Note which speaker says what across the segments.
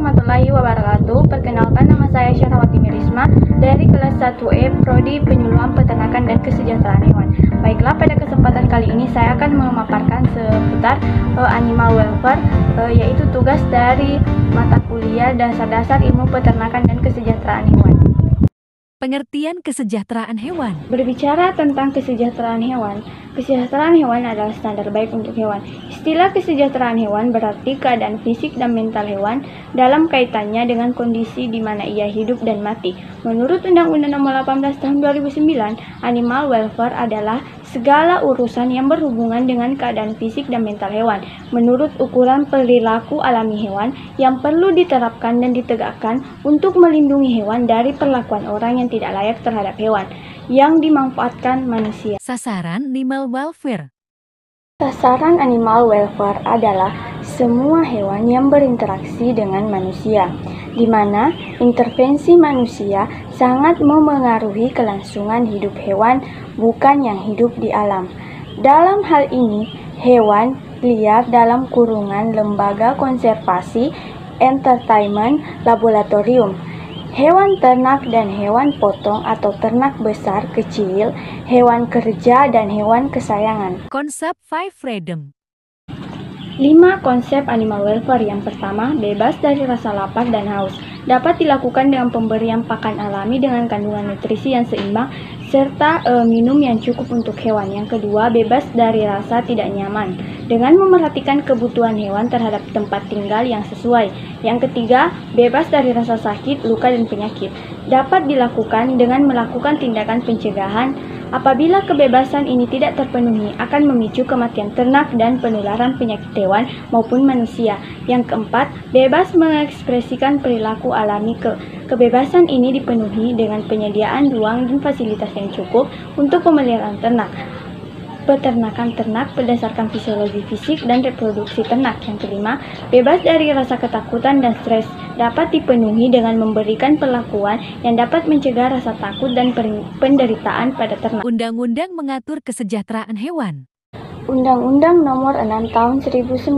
Speaker 1: warahmatullahi wabarakatuh. Perkenalkan, nama saya Syahrawati Mirisma dari kelas 1E Prodi Penyuluhan Peternakan dan Kesejahteraan Hewan. Baiklah, pada kesempatan kali ini saya akan memaparkan seputar animal welfare, yaitu tugas dari mata kuliah dasar-dasar ilmu peternakan dan kesejahteraan hewan.
Speaker 2: Pengertian kesejahteraan hewan.
Speaker 1: Berbicara tentang kesejahteraan hewan adalah standar baik untuk hewan. Istilah kesejahteraan hewan berarti keadaan fisik dan mental hewan dalam kaitannya dengan kondisi di mana ia hidup dan mati. Menurut Undang-Undang Nomor 18 Tahun 2009, animal welfare adalah segala urusan yang berhubungan dengan keadaan fisik dan mental hewan menurut ukuran perilaku alami hewan yang perlu diterapkan dan ditegakkan untuk melindungi hewan dari perlakuan orang yang tidak layak terhadap hewan yang dimanfaatkan manusia.
Speaker 2: Sasaran animal welfare.
Speaker 1: Sasaran animal welfare adalah semua hewan yang berinteraksi dengan manusia, di mana intervensi manusia sangat memengaruhi kelangsungan hidup hewan bukan yang hidup di alam. Dalam hal ini, hewan liar dalam kurungan lembaga konservasi, entertainment, laboratorium, hewan ternak dan hewan potong atau ternak besar kecil, hewan kerja dan hewan kesayangan.
Speaker 2: Konsep 5 Freedom.
Speaker 1: 5 konsep animal welfare. Yang pertama, bebas dari rasa lapar dan haus. Dapat dilakukan dengan pemberian pakan alami dengan kandungan nutrisi yang seimbang serta minum yang cukup untuk hewan. Yang kedua, bebas dari rasa tidak nyaman dengan memerhatikan kebutuhan hewan terhadap tempat tinggal yang sesuai. Yang ketiga, bebas dari rasa sakit, luka, dan penyakit. Dapat dilakukan dengan melakukan tindakan pencegahan. Apabila kebebasan ini tidak terpenuhi, akan memicu kematian ternak dan penularan penyakit hewan maupun manusia. Yang keempat, bebas mengekspresikan perilaku alami. Kebebasan ini dipenuhi dengan penyediaan ruang dan fasilitas yang cukup untuk pemeliharaan ternak. Peternakan ternak berdasarkan fisiologi fisik dan reproduksi ternak. Yang kelima, bebas dari rasa ketakutan dan stres. Dapat dipenuhi dengan memberikan perlakuan yang dapat mencegah rasa takut dan penderitaan pada ternak.
Speaker 2: Undang-undang mengatur kesejahteraan hewan.
Speaker 1: Undang-Undang Nomor 6 Tahun 1967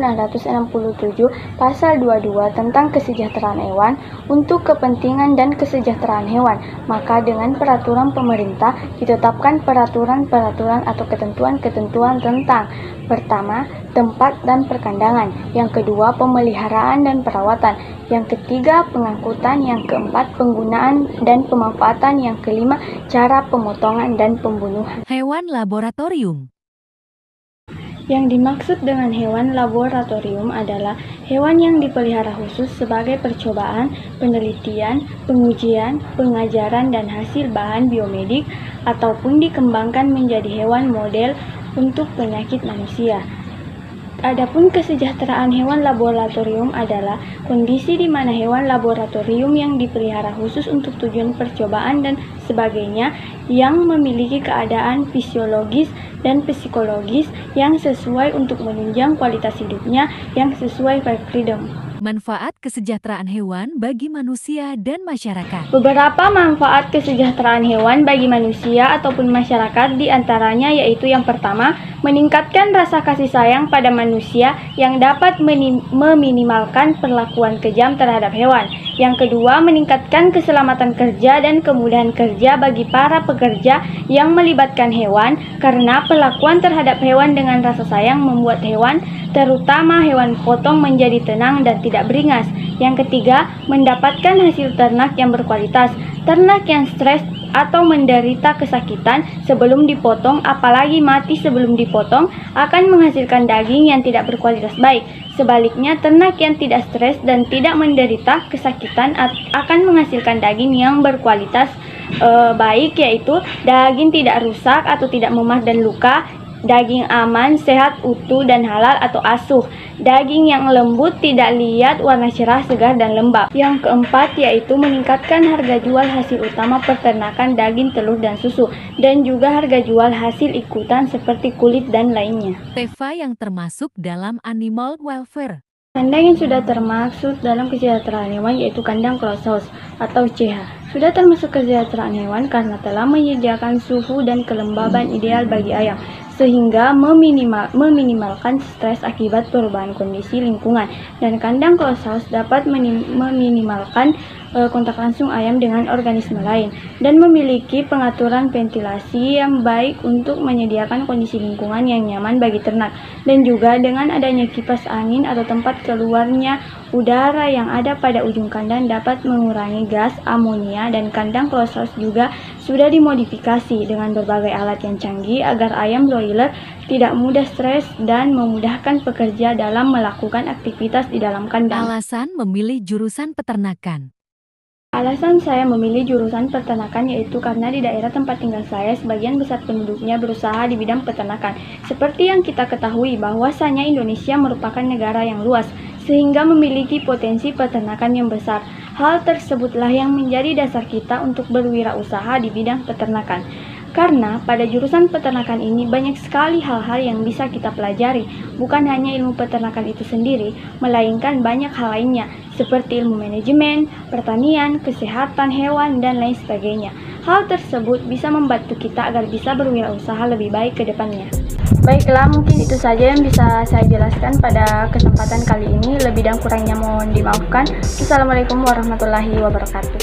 Speaker 1: Pasal 22 tentang kesejahteraan hewan untuk kepentingan dan kesejahteraan hewan. Maka dengan peraturan pemerintah ditetapkan peraturan-peraturan atau ketentuan-ketentuan tentang: pertama, tempat dan perkandangan; yang kedua, pemeliharaan dan perawatan; yang ketiga, pengangkutan; yang keempat, penggunaan dan pemanfaatan; yang kelima, cara pemotongan dan pembunuhan.
Speaker 2: Hewan laboratorium.
Speaker 1: Yang dimaksud dengan hewan laboratorium adalah hewan yang dipelihara khusus sebagai percobaan, penelitian, pengujian, pengajaran, dan hasil bahan biomedik, ataupun dikembangkan menjadi hewan model untuk penyakit manusia. Adapun kesejahteraan hewan laboratorium adalah kondisi di mana hewan laboratorium yang dipelihara khusus untuk tujuan percobaan dan sebagainya yang memiliki keadaan fisiologis dan psikologis yang sesuai untuk menunjang kualitas hidupnya yang sesuai 5 Freedom.
Speaker 2: Manfaat kesejahteraan hewan bagi manusia dan masyarakat.
Speaker 1: Beberapa manfaat kesejahteraan hewan bagi manusia ataupun masyarakat diantaranya yaitu: yang pertama, meningkatkan rasa kasih sayang pada manusia yang dapat meminimalkan perlakuan kejam terhadap hewan. Yang kedua, meningkatkan keselamatan kerja dan kemudahan kerja bagi para pekerja yang melibatkan hewan, karena perlakuan terhadap hewan dengan rasa sayang membuat hewan, terutama hewan potong, menjadi tenang dan tidak beringas. Yang ketiga, mendapatkan hasil ternak yang berkualitas. Ternak yang stres atau menderita kesakitan sebelum dipotong, apalagi mati sebelum dipotong, akan menghasilkan daging yang tidak berkualitas baik. Sebaliknya, ternak yang tidak stres dan tidak menderita kesakitan akan menghasilkan daging yang berkualitas baik, yaitu daging tidak rusak atau tidak memar dan luka, daging aman, sehat, utuh, dan halal atau asuh, daging yang lembut, tidak liat, warna cerah, segar, dan lembab. Yang keempat yaitu meningkatkan harga jual hasil utama peternakan daging, telur, dan susu, dan juga harga jual hasil ikutan seperti kulit dan lainnya.
Speaker 2: TEVA yang termasuk dalam animal welfare.
Speaker 1: Kandang yang sudah termasuk dalam kesejahteraan hewan yaitu kandang closed house atau CH. Sudah termasuk kesejahteraan hewan karena telah menyediakan suhu dan kelembaban ideal bagi ayam, sehingga meminimalkan stres akibat perubahan kondisi lingkungan. Dan kandang closed house dapat meminimalkan kontak langsung ayam dengan organisme lain dan memiliki pengaturan ventilasi yang baik untuk menyediakan kondisi lingkungan yang nyaman bagi ternak. Dan juga dengan adanya kipas angin atau tempat keluarnya udara yang ada pada ujung kandang dapat mengurangi gas amonia. Dan kandang closed house juga sudah dimodifikasi dengan berbagai alat yang canggih agar ayam broiler tidak mudah stres dan memudahkan pekerja dalam melakukan aktivitas di dalam kandang.
Speaker 2: Alasan memilih jurusan peternakan.
Speaker 1: Alasan saya memilih jurusan peternakan yaitu karena di daerah tempat tinggal saya sebagian besar penduduknya berusaha di bidang peternakan. Seperti yang kita ketahui bahwasanya Indonesia merupakan negara yang luas sehingga memiliki potensi peternakan yang besar. Hal tersebutlah yang menjadi dasar kita untuk berwirausaha di bidang peternakan. Karena pada jurusan peternakan ini banyak sekali hal-hal yang bisa kita pelajari, bukan hanya ilmu peternakan itu sendiri, melainkan banyak hal lainnya, seperti ilmu manajemen, pertanian, kesehatan hewan, dan lain sebagainya. Hal tersebut bisa membantu kita agar bisa berwirausaha lebih baik ke depannya. Baiklah, mungkin itu saja yang bisa saya jelaskan pada kesempatan kali ini. Lebih dan kurangnya mohon dimaafkan. Assalamualaikum warahmatullahi wabarakatuh.